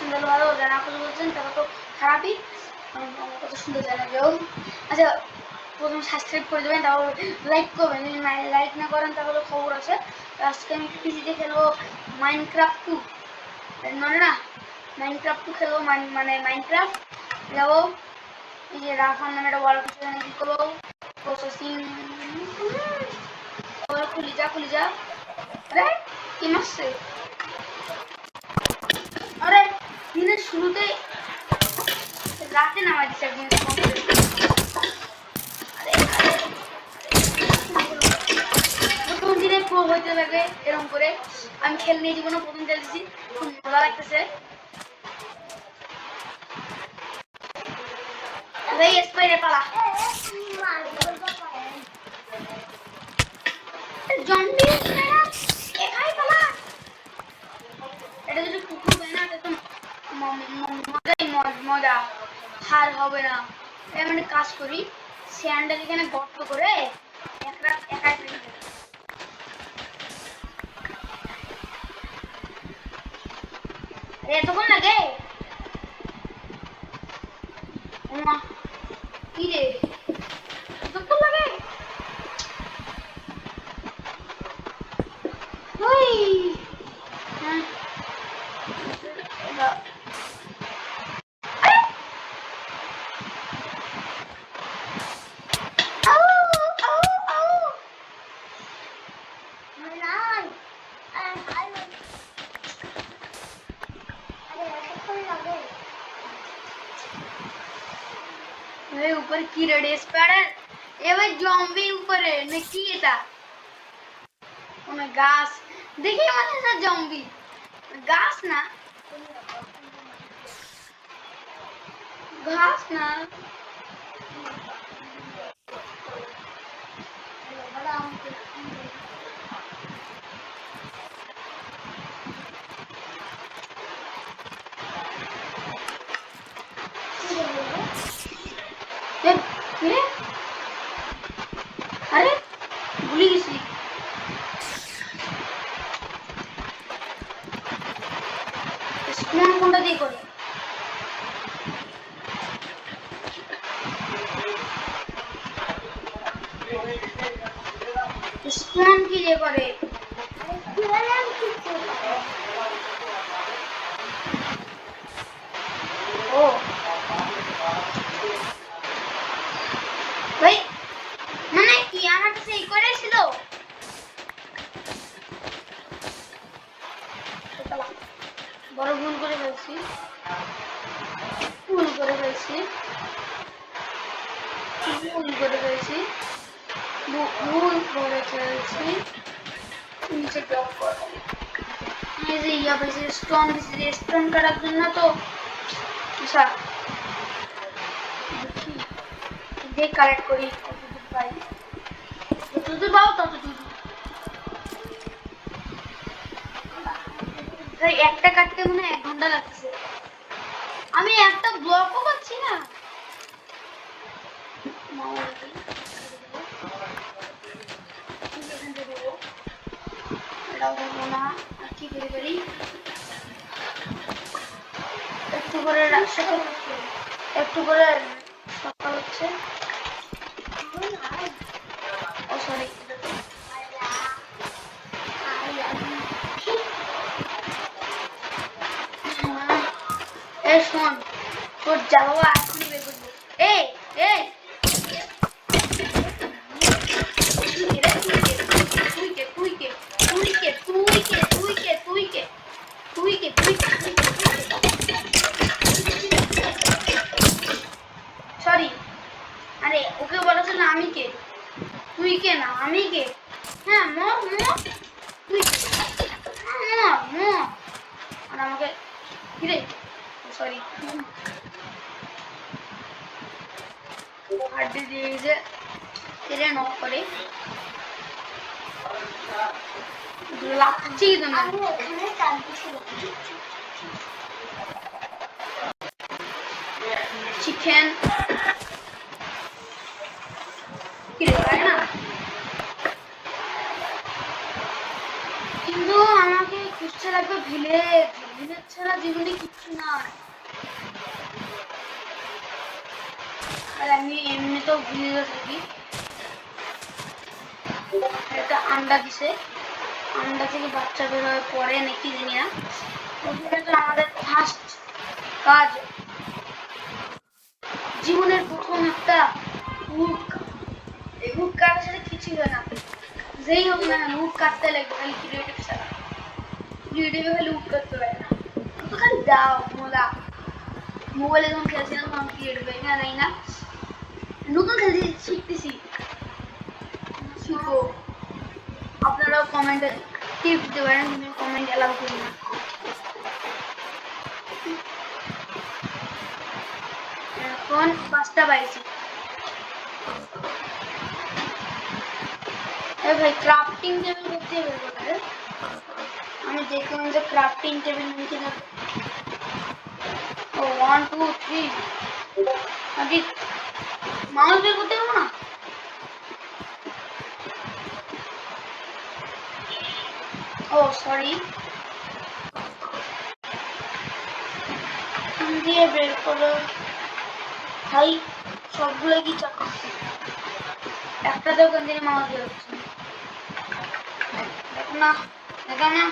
বলছেন তাহলে ভালো, যারা আপনি বলছেন তারা তো খারাপই, কত সুন্দর জানাবেও। আচ্ছা প্রথমে সাবস্ক্রাইব করে দেবেন, তারপর লাইক করবেন, যদি লাইক না করেন তাহলে খবর আছে। আজকে আমি পিসিতে খেলবো মাইনক্রাফট 2, মানে না মাইনক্রাফট 2 খেলবো, মানে মাইনক্রাফট যাবো। এই যে রাফান নামে একটা ওয়ার্ল্ড কি করবো, প্রসেসিং খুলি যা। আরে কি মারছে, আরে দিনের শুরুতে রাতে নামাই দিচ্ছে একদিন। প্রথম দিনে প্রো হইতে লাগে এরকম করে। আমি খেল নিয়ে জীবনে প্রথম খেলছি, খুব মজা লাগতেছে। ভাই স্পাইডার পালা জম্বি একাই পালা। এটা যদি কুকুর হয় না তো মজাই মজা, হার হবে না। মানে কাজ করি, স্যান্ডেল এখানে গর্ত করে এক রাত একাই থাকি। এতক্ষণ লাগে কি রে, এতক্ষণ লাগে? ওই হ্যাঁ ऊपर की रेड स्पाइडर ए भाई जॉम्बी ऊपर है ने की এটা ওনা গাছ দেখি মানে না জম্বি গাছ না ঘাস না আরে ভুলে গেছি স্পন কোনটা দিয়ে করে স্পন কি দিয়ে করে ও ভাই মানে কি আমার কাছে এই করেছিল বড় ভুল করে ফেলছি ভুল করে ফেলছি নিচে ড্রপ করো এই যে ইয়া পেয়েছি স্টোন দিছি স্টোন কাটার জন্য তো আচ্ছা দেখি কালেক্ট করি কতদূর পাই যতদূর পাও ততদূর ভাই একটা কাটতে মনে 1 ঘন্টা লাগছে আমি একটা ব্লকও পাচ্ছি না কি করে করি একটু করে সকাল হচ্ছে ও সরি এই শোন তোর জ্বালা এখনই বের করবো এই এই সরি আরে ওকে বলেছিল আমি কে তুই কে না আমি কে হ্যাঁ মর তুই মর আর আমাকে কিরে সরি হাড্ডি দিয়ে যে তেরে নক করে লাগছি তো না এখানে টানতে ছিল চিকেন কিরে তাই না কিন্তু আমাকে খুঁজতে লাগবে ভিলেজ বুলেট ছাড়া জীবনে কিচ্ছু নাই। আর আমি এমনিতেও ভুলে থাকি। একটা আন্ডা দিছে, আন্ডা থেকে বাচ্চা বের হয়ে পরে নাকি জানি না। এটা আমাদের ফার্স্ট কাজ, জীবনের প্রথম একটা উড। এই উড কাটার সাথে কিছুই হয় না, যেই হোক না উড কাটতে লাগবে, খালি ক্রিয়েটিভ ছাড়া। ক্রিয়েটিভে খালি উড কাটতে পারে না, তো খালি দাও মোলা। মোবাইলে যখন খেলছিলাম তখন ক্রিয়েটিভে না জানি না, নতুন খেলছি, শিখতেছি। শিখো, আপনারাও কমেন্টে টিপস দিতে পারেন, কিন্তু কমেন্ট অ্যালাউ করি না। এখন 5টা বাইছি। ভাই ক্রাফটিং টেবিল করতে হবে বলে আমি দেখলাম যে ক্রাফটিং টেবিল নিচে না। ও 1 2 3 আদি মাউস বের করতে হবে না। ও সরি, দিয়ে বের করো ভাই। সবগুলো কি চাকা একটাতেও কন্টিনিউ মাউস বের হচ্ছে। দেখো না, দেখো না,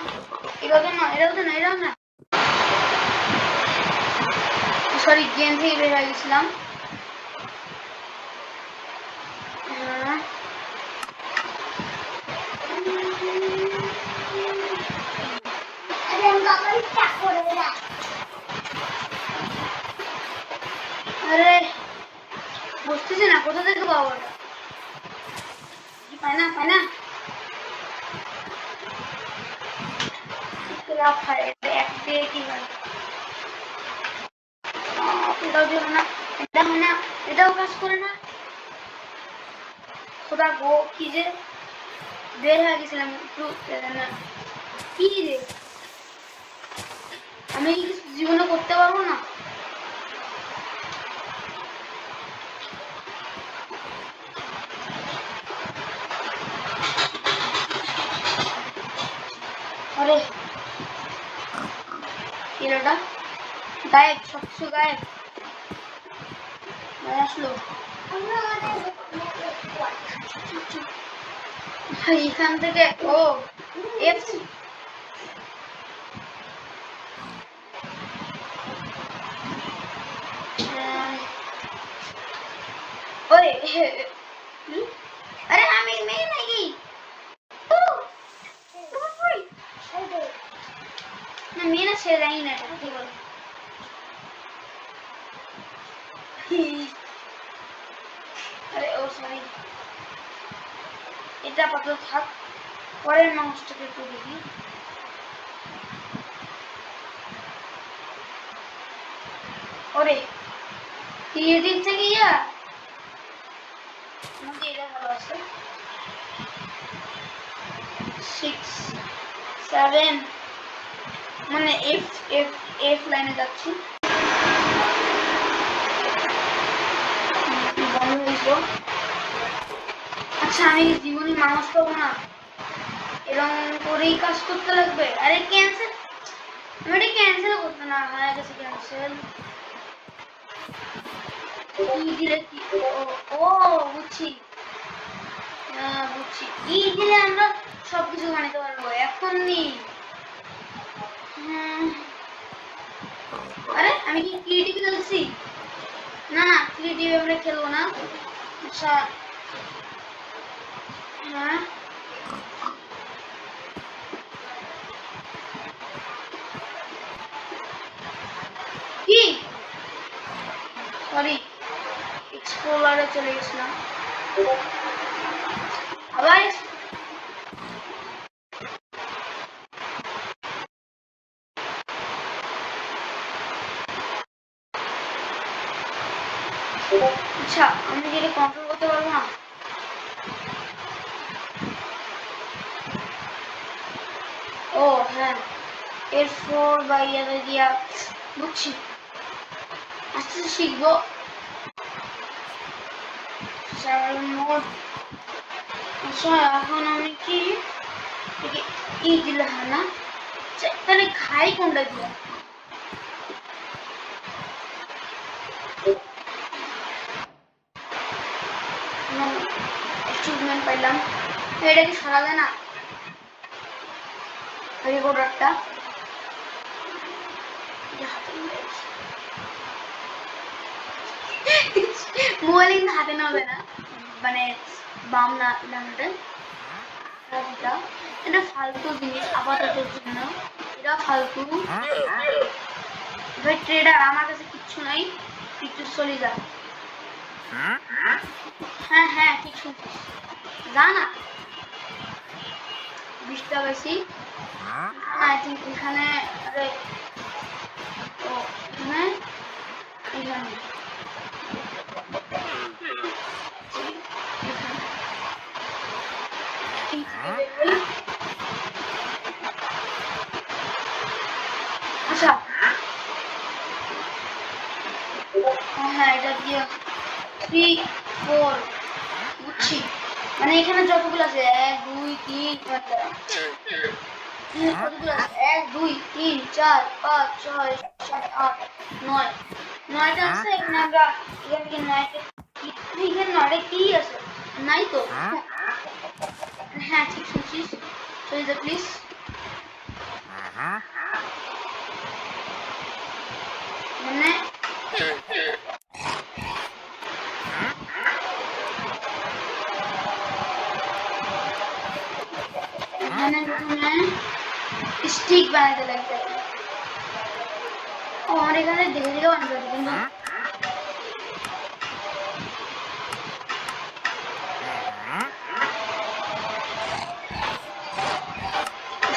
এটাও না, এটাও না, এটাও না। সরি, গেম থেকে বের হয়ে গেছিলাম। আরে বুঝতেছি না কোথা থেকে পাবো, পায় না, পায় না। লাভ হয় এক দিয়ে কি হয়, এটাও দিল না, এটা হয় না, এটাও কাজ করে না। খোদা গো, কি যে বের হয়ে গেছিলাম একটু কি রে, আমি কি কিছু জীবনে করতে পারবো না? আরে এরাটা গায়েব, সবকিছু গায়েব আসলো। এখান থেকে ও এফসি ওরে, আরে আমি মেয়ে নাকি না, মেয়ে না ছেড়ে জানি না কি বলো। আরে ও সরি, এটা আপাতত থাক, পরের মানুষটাকে একটু দেখি। ওরে ক্রিয়েটিভ থেকে ইয়া আমাকে এটা ভালো আছে। 6 7 মানে এফ এফ এফ লাইনে যাচ্ছি। আচ্ছা আমি জীবনে মানুষ পাবো না, এরকম করেই কাজ করতে লাগবে। আরে ক্যান্সেল, আমি এটা ক্যান্সেল করতে না, হয়ে গেছে ক্যান্সেল। কি দিলে কি, ও বুঝছি, বুঝছি, কি দিলে আমরা সবকিছু বানাতে পারবো এখন নি। আরে আমি কি ক্রিয়েটিভ খেলছি? না না, ক্রিয়েটিভ আমরা খেলবো না। আচ্ছা হ্যাঁ, কি সরি, এক্সপ্লোরারে চলে গেছিলাম আবার। আচ্ছা আমি কি এটা কন্ট্রোল করতে পারবো না? ও হ্যাঁ, এর 4 বা ইয়াতে দিয়া বুঝছি, আস্তে আস্তে শিখবো। মোট আচ্ছা এখন আমি কি ই দিলে হয় না, তাহলে খাই কোনটা দিয়ে? অ্যাচিভমেন্ট পাইলাম। এটা কি সরা যায় না? রেকর্ডারটা মোবাইল কিন্তু হাতে নেওয়া যায় না, মানে বাম না ডানটা। এটা ফালতু জিনিস আপাতত জন্য, এটা ফালতু। ভাই ট্রেডার আমার কাছে কিচ্ছু নাই, একটু চলে যা। হ্যাঁ হ্যাঁ ঠিক শুনছিস, যা না। 20টা বেশি। আই থিঙ্ক এখানে, আরে ও এখানে, এখানে আচ্ছা হ্যাঁ এটা দিয়ে 3 4 বুঝছি, মানে এখানে যতগুলো আছে 1 2 3 কতগুলো আছে 1 2 3 4 5 6 7 8 9 9টা আছে। এখানে আমরা এখান থেকে 9টা, এখানে 9টা কি আছে নাই তো। হ্যাঁ ঠিক শুনছিস, চলে যা প্লিজ। মানে এখানে প্রথমে স্টিক বানাতে লাগবে। ও আমার এখানে দেখে দেখে বানাতে হবে কিন্তু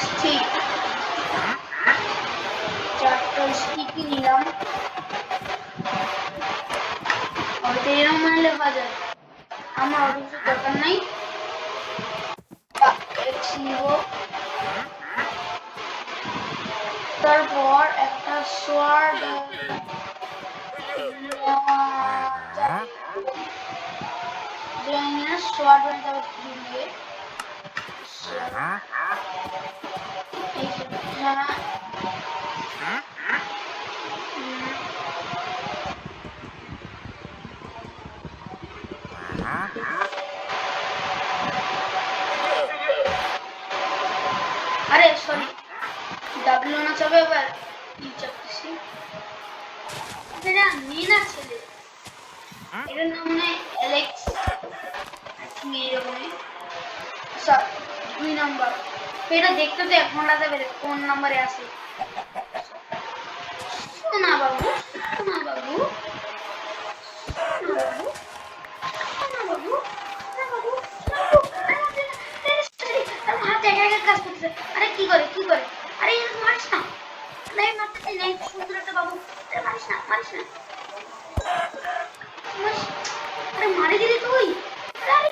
স্টিক 4টা স্টিকই নিলাম। হয়তো এরকম বানালে হওয়া যায়, আমার অত কিছু দরকার নাই। নিব, তারপর একটা সোয়ার্ড সোয়ার্ড দিয়ে আরে সরি ডাব্লিউ না চাবে এবার কি চাচ্ছি, এটা নিনা ছেলে, এটার নাম মানে অ্যালেক্স এরকমই। আচ্ছা 2 নাম্বার, এটা দেখতে তো 1 ঘন্টা যাবে, কোন নাম্বারে আছে। সোনা বাবু, সোনা বাবু, সোনা বাবু, সোনা বাবু, সোনা বাবু, হাতে একা কাজ করতেছে। আরে কি করে কি করে, আরে এরকম মারিস না, নাই মারতে চাই নাই, সুন্দর একটা বাবু, আরে মারিস না মারিস না, আরে মারি দিলি তুই। আরে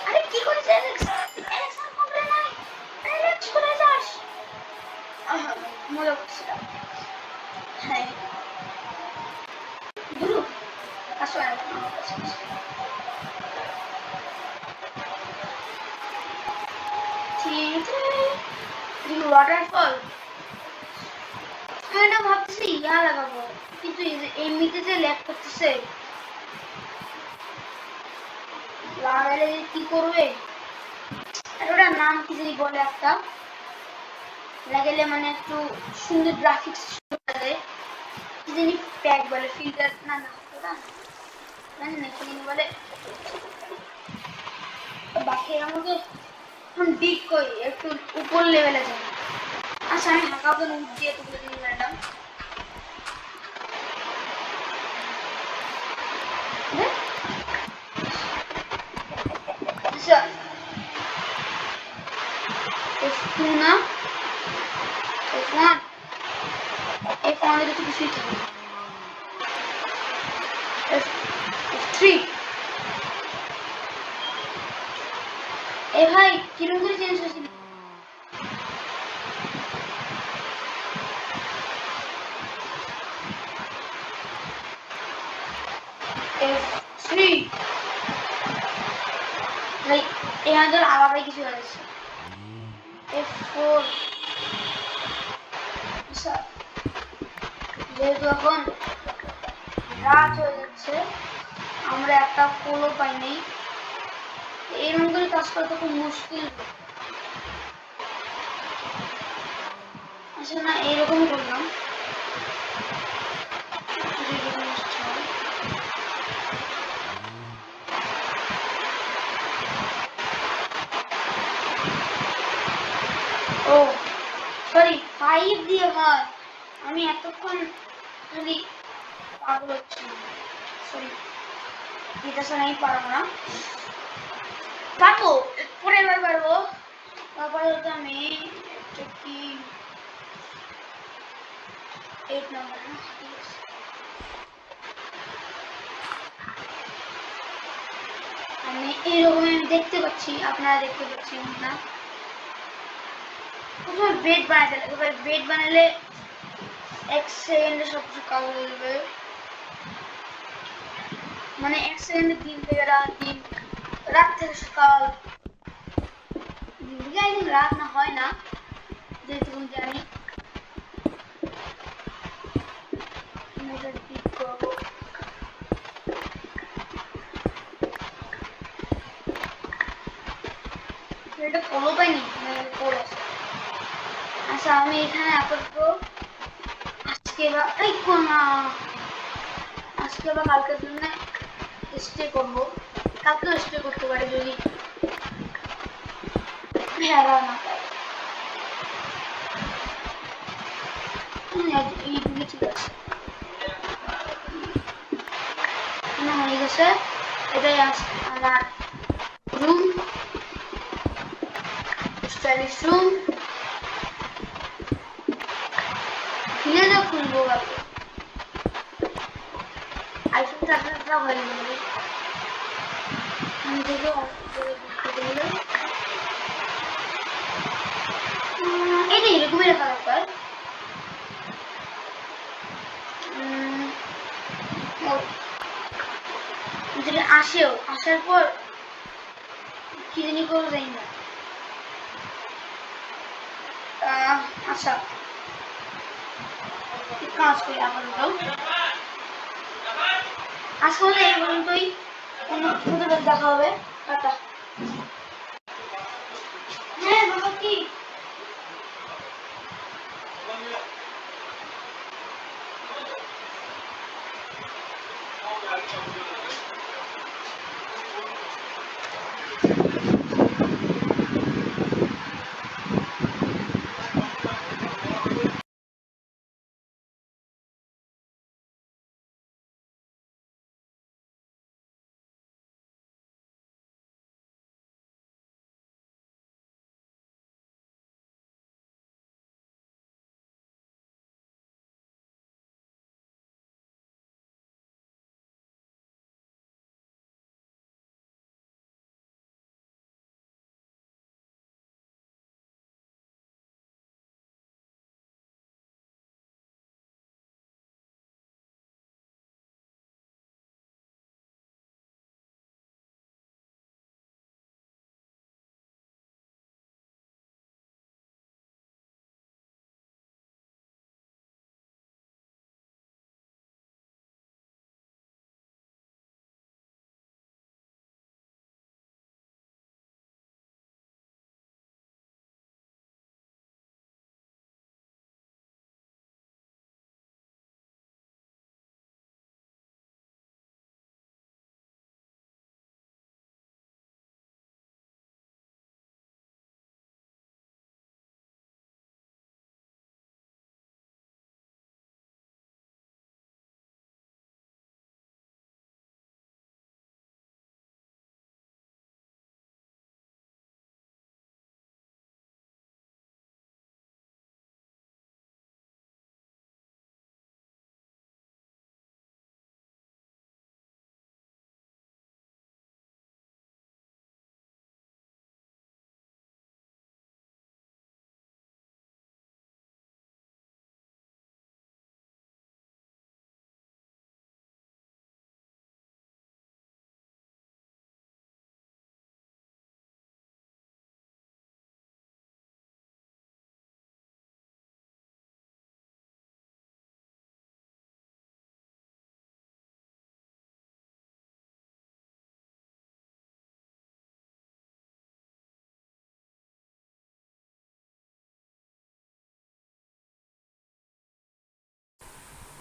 আরে কি করিস অ্যালেক্স, অ্যালেক্স আর কমপ্লেন নাই, অ্যালেক্স কোথায় যাস। মজা করছিলাম। হ্যাঁ গুরু আসো আমার কাছে, ওয়াটারফল। আমি এটা ভাবছি ইয়া লাগাবো, কিন্তু এমনিতে যে ল্যাগ করতেছে, লাগালে কি করবে। আর ওটার নাম কি জানি বলে একটা, লাগালে মানে একটু সুন্দর গ্রাফিক্স দেয়, কি জানি প্যাক বলে, ফিল্টার না না ওটা জানি না কি জানি বলে। বাকি আমাকে এখন ডিক করি একটু উপর লেভেলে যাই। আচ্ছা আমি হাঁকা করে উঠ দিয়ে তুলে দিয়ে ম্যাডাম। আচ্ছা F2 না F1, F1 এর তো কিছুই থাকে না, F3। এ ভাই কিরকম করে চেঞ্জ হয়েছিল। F3 ভাই এখানে আলাদাই কিছু আছে। F4 আচ্ছা, যেহেতু এখন রাত হয়ে যাচ্ছে, আমরা একটা পোলো পাইনি, এরকম করে কাজ করা তো খুব মুশকিল। আচ্ছা না, এইরকম করলাম। ও সরি, 5 দিয়ে হয়। আমি এতক্ষণ খালি পাগল হচ্ছি। সরি, এটা শুনে আমি পারবো না। পারবো, পরে এবার পারবো। তারপরে হচ্ছে আমি কি 8 নাম্বার না, আমি এইরকম আমি দেখতে পাচ্ছি, আপনারা দেখতে পাচ্ছেন না। প্রথমে বেড বানাতে লাগবে, বেড বানালে 1 সেকেন্ডে সবকিছু কাজ হয়ে যাবে। মানে 1 সেকেন্ডে দিন থেকে রাত, দিন রাত থেকে সকাল, দিন থেকে একদিন রাত না হয় না, যেটুকু জানি। এটা ফলো পাইনি, আচ্ছা আমি এখানে আপাতত আজকে বা এই না, আজকে বা কালকের জন্য স্টে করবো। কালকেও স্টে করতে পারি যদি ভেড়া না পাই। এইটুকু ঠিক আছে, হয়ে গেছে। এটাই আমার রুম, স্টাইলিশ রুম। ভিলেজে খুলবো কালকে, আইফোন চার্জারটা হয়ে যাবে। আমি দেখবো এটা এরকমই রাখা দরকার। যদি আসেও, আসার পর কি জানি করে যাই না। আচ্ছা, কাজ করি আপাতত। আসলে এই পর্যন্তই, অন্য দেখা হবে। টাটা। হ্যাঁ বাবা, কি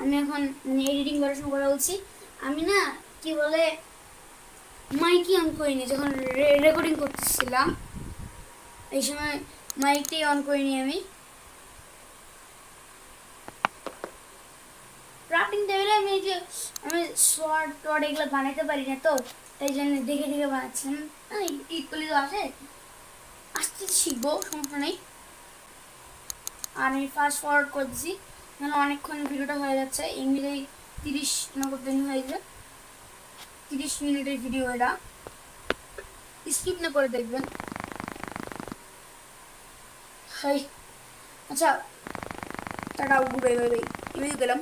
আমি এখন এডিটিং করার সময় কথা বলছি। আমি না কি বলে মাইকই অন করিনি যখন রেকর্ডিং করতেছিলাম, এই সময় মাইকটাই অন করিনি আমি। ক্রাফটিং টেবিলে আমি এই যে আমি শর্ট টর্ট এগুলো বানাইতে পারি না, তো তাই জন্য দেখে দেখে বানাচ্ছিলাম। ইকুয়ালি তো আছে, আস্তে শিখবো, সমস্যা নেই। আর আমি ফাস্ট ফরওয়ার্ড করছি, মানে অনেকক্ষণ ভিডিওটা হয়ে যাচ্ছে। এমনিতেই 30 হয়েছে, 30 মিনিটের ভিডিও। এটা স্কিপ না করে দেখবেন। হাই, আচ্ছা, tata, good bye bye bye, এমনি গেলাম।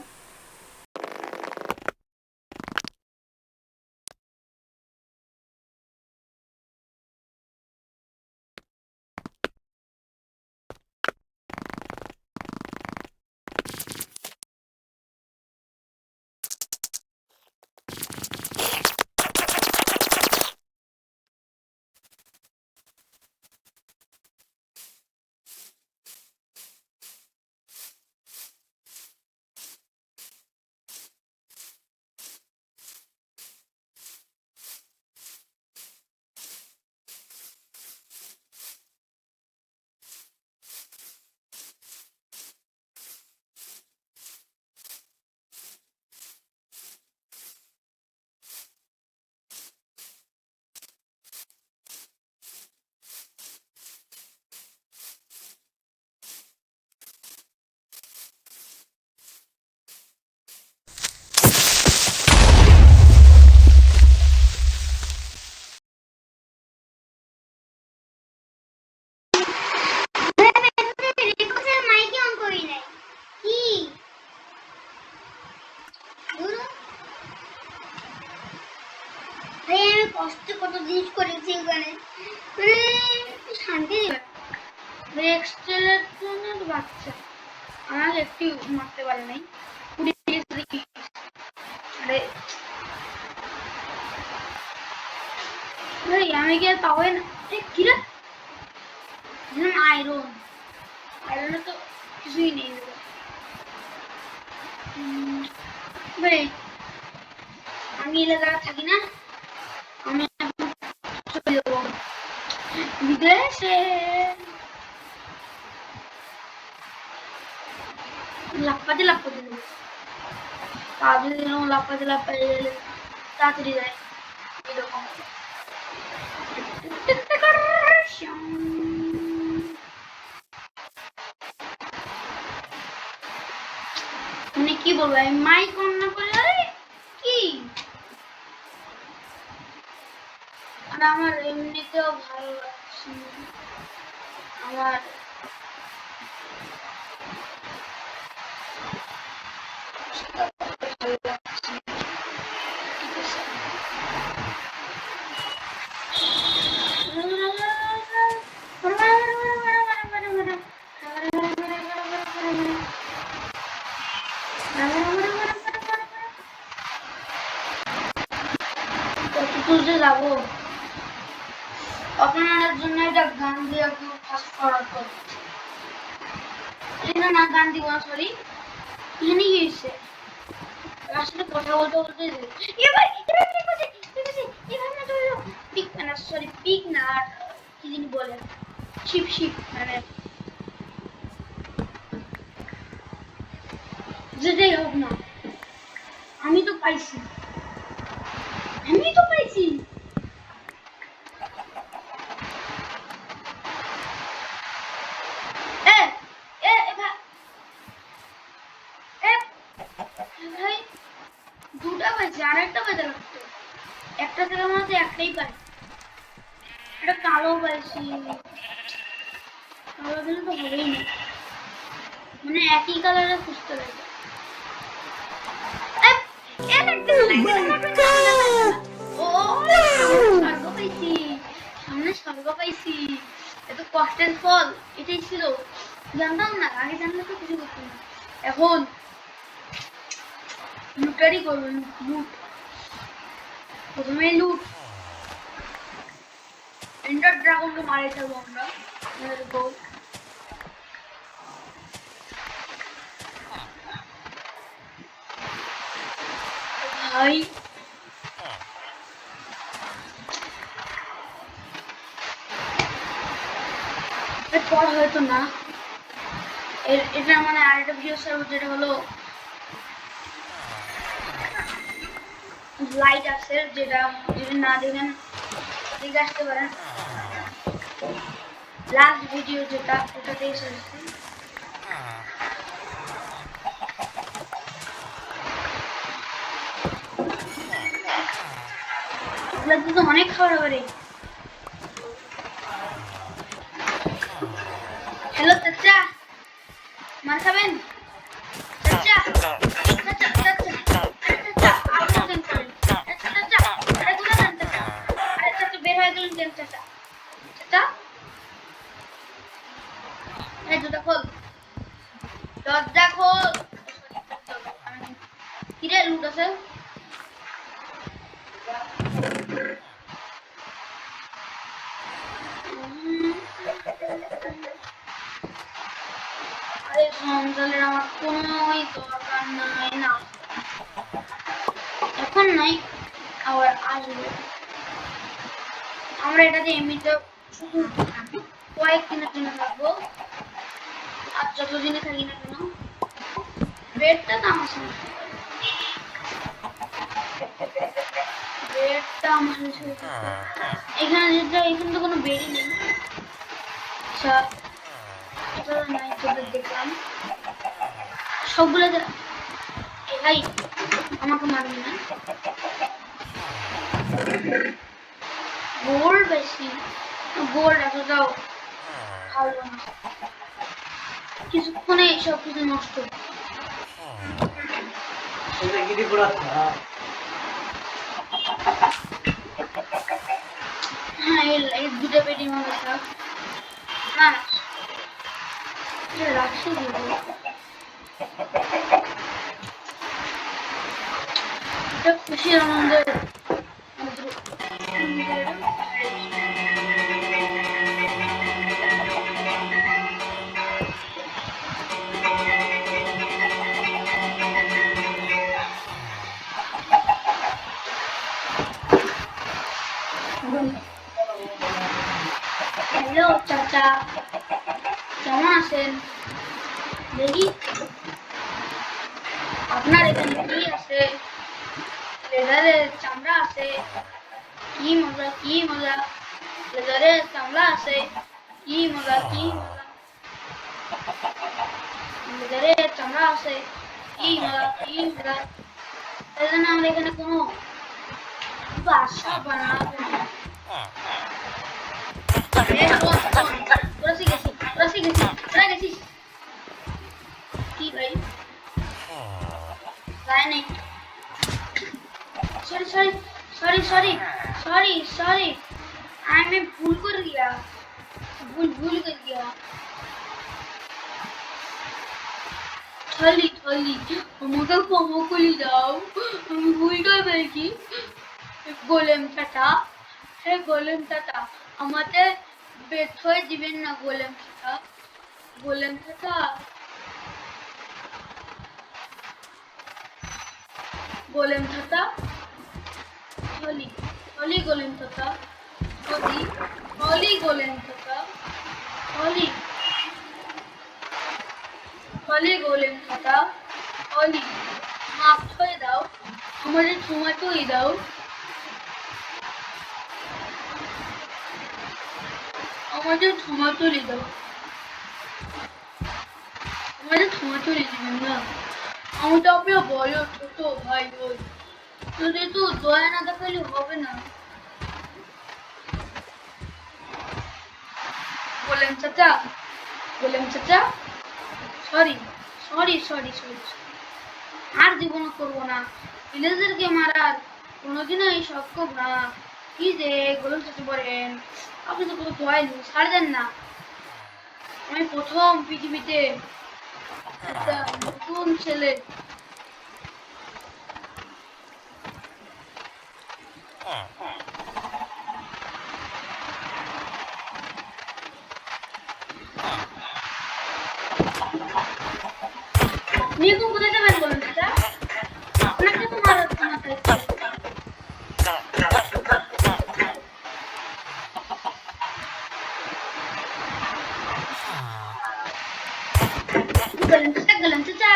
কষ্ট কত জিনিস করেছি ওখানে, মানে শান্তি দেবে। এক্সটেলের জন্য বাচ্চা আমাকে একটু মারতে পারে নাই। আরে ভাই আমি কি আর পাবো না? কিরা আয়রন, আয়রনে তো কিছুই নেই ভাই। আমি এলাকা থাকি না, আমি চলে যাবো বিদেশে। লাফাতে লাফাতে পা দিয়ে দিলাম, লাফাতে লাফাতে গেলে তাড়াতাড়ি যায় এরকম। মানে কি বলবো, আমি মাইক অন না করলে কি, আর আমার এমনিতেও ভালো লাগছে আমার। কতদূর যাবো আপনার জন্য? এটা গান দিয়ে একটু ফাস্ট ফরওয়ার্ড করবো। এটা না গান দিব না, সরি। এখানে কি হয়েছে? আসলে কথা বলতে বলতে পিক না, সরি পিক না, আর কি জিনিস বলে, শিপ শিপ, মানে যেটাই হোক না, আমি তো পাইছি, আমি তো পাইছি। ভাই দুটা পাইছি, আর একটা পাইতে লাগতো। একটা থেকে মনে হচ্ছে একটাই পাই। এটা কালো পাইছি, কালো দিলে তো হবেই না, মানে একই কালারে খুঁজতে লাগে। সামনে স্বর্গ পাইছি, এত কষ্টের ফল এটাই ছিল। জানতাম না, আগে জানলে তো কিছু করতাম না। এখন লুটারি করবো, লুট, প্রথমে লুট। এন্ডার ড্রাগনকে মারে যাবো আমরা, আমাদের গোল। ভাই এরপর হয়তো না এটা মানে আরেকটা ভিডিও ছাড়বো যেটা হলো লাইট আছে যেটা যদি না দেখেন দেখে আসতে পারেন লাস্ট ভিডিও যেটা ওটাতে এসেছে ওগুলো তো অনেক খাবার পারে হ্যালো চাচা মার খাবেন চাচা চাচা চাচা আরে চাচা আপনি কেন করেন চাচা আরে কোথা যান চাচা আরে চাচা বের হয়ে গেলেন কেন চাচা চাচা এই জুতা খোল দরজা খোল কিরে লুট আছে আরে সঞ্জালের আমার কোনোই দরকার নাই না এখন নাই আবার আসবে আমরা এটাতে এমনিতে শুধু কয়েকদিনের জন্য থাকবো আর যতদিনে থাকি না কেন বেডটা তো আমার সমস্যা বেডটা আমার সমস্যা এখানে যেটা এখানে তো কোনো বেডই নেই আচ্ছা এটা নাই তোদের দেখলাম সবগুলো ভাই আমাকে মারবি না গোল্ড বেশি গোল্ড এতটাও ভালো না কিছুক্ষণে সব কিছু নষ্ট হ্যাঁ এই দুটো পেটি মনে থাক না রাখছি এটা খুশি আনন্দের হ্যালো চাচা কেমন আছেন দেখি আপনার এখানে কি আছে লেদারের চামড়া আছে কি মজা কি মজা লেদারের চামড়া আছে কি মজা কি মজা লেদারের চামড়া আছে কি মজা কি মজা তাই জন্য আমরা এখানে কোনো বাসা বানাবো না কি ভাই नहीं sorry sorry sorry sorry sorry sorry मैं भूल कर गया भूल कर गया थली थली আমাকে ক্ষমা করে দাও আমি ভুল করে ফেলেছি গোলেম চাচা হে গোলেম চাচা আমাদের বের হয়ে দিবেন না গোলেম চাচা গোলেম চাচা গোলেম চাচা হলি হলি গোলেম চাচা হলি হলি গোলেম চাচা হলি হলি গোলেম চাচা হলি মাফ করে দাও আমাদের ক্ষমাটুই দাও আমাদের ক্ষমাটুলি দাও আমাদের ক্ষমাটুলি দিবেন না আমি তো আপনার বড় ছোট ভাই বোন যদি তো দয়া না দেখালে হবে না গোলেম চাচা সরি সরি সরি সরি আর জীবন করবো না ভিলেজারকে মারার কোনোদিনও এই সক্ষম না কি যে গোলেম চাচা বলেন আপনি তো কত দয়ালু ছাড় দেন না আমি প্রথম পৃথিবীতে একটা নতুন ছেলে আপনি এখন কোথায় যাবেন বলুন দাদা আপনাকে তো মারার গেলেন চাচা,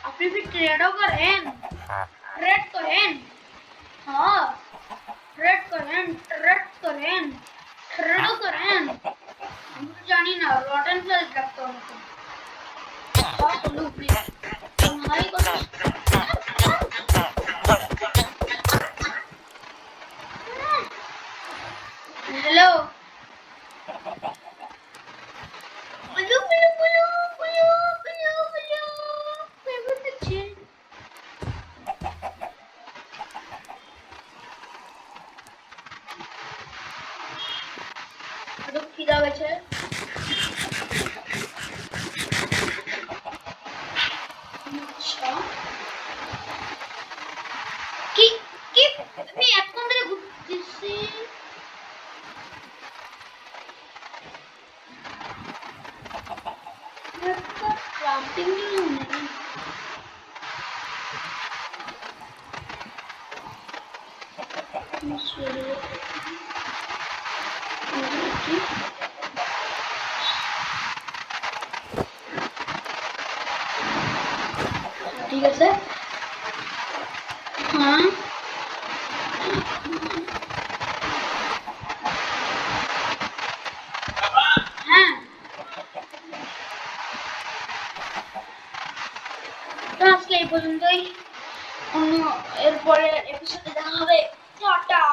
আপনি কি ট্রেডও করেন? ট্রেড করেন? হ্যাঁ, ট্রেডও করেন। আমি তো জানি না, রটেন ফেল রাখতে হবে। ভাই কথা হ্যালো, বলো বলো বলো বলো বলো বলো, কেমন আছেন? খুব খিদা গেছে। আচ্ছা, কি কি আমি এখন ধরে ঘুরতেছি। একটা ক্রাফটিং নেই। ঠিক আছে, হ্যাঁ হ্যাঁ, তো আজকে এই পর্যন্তই। অন্য এরপরে এপিসোডে দেখা হবে। টাটা।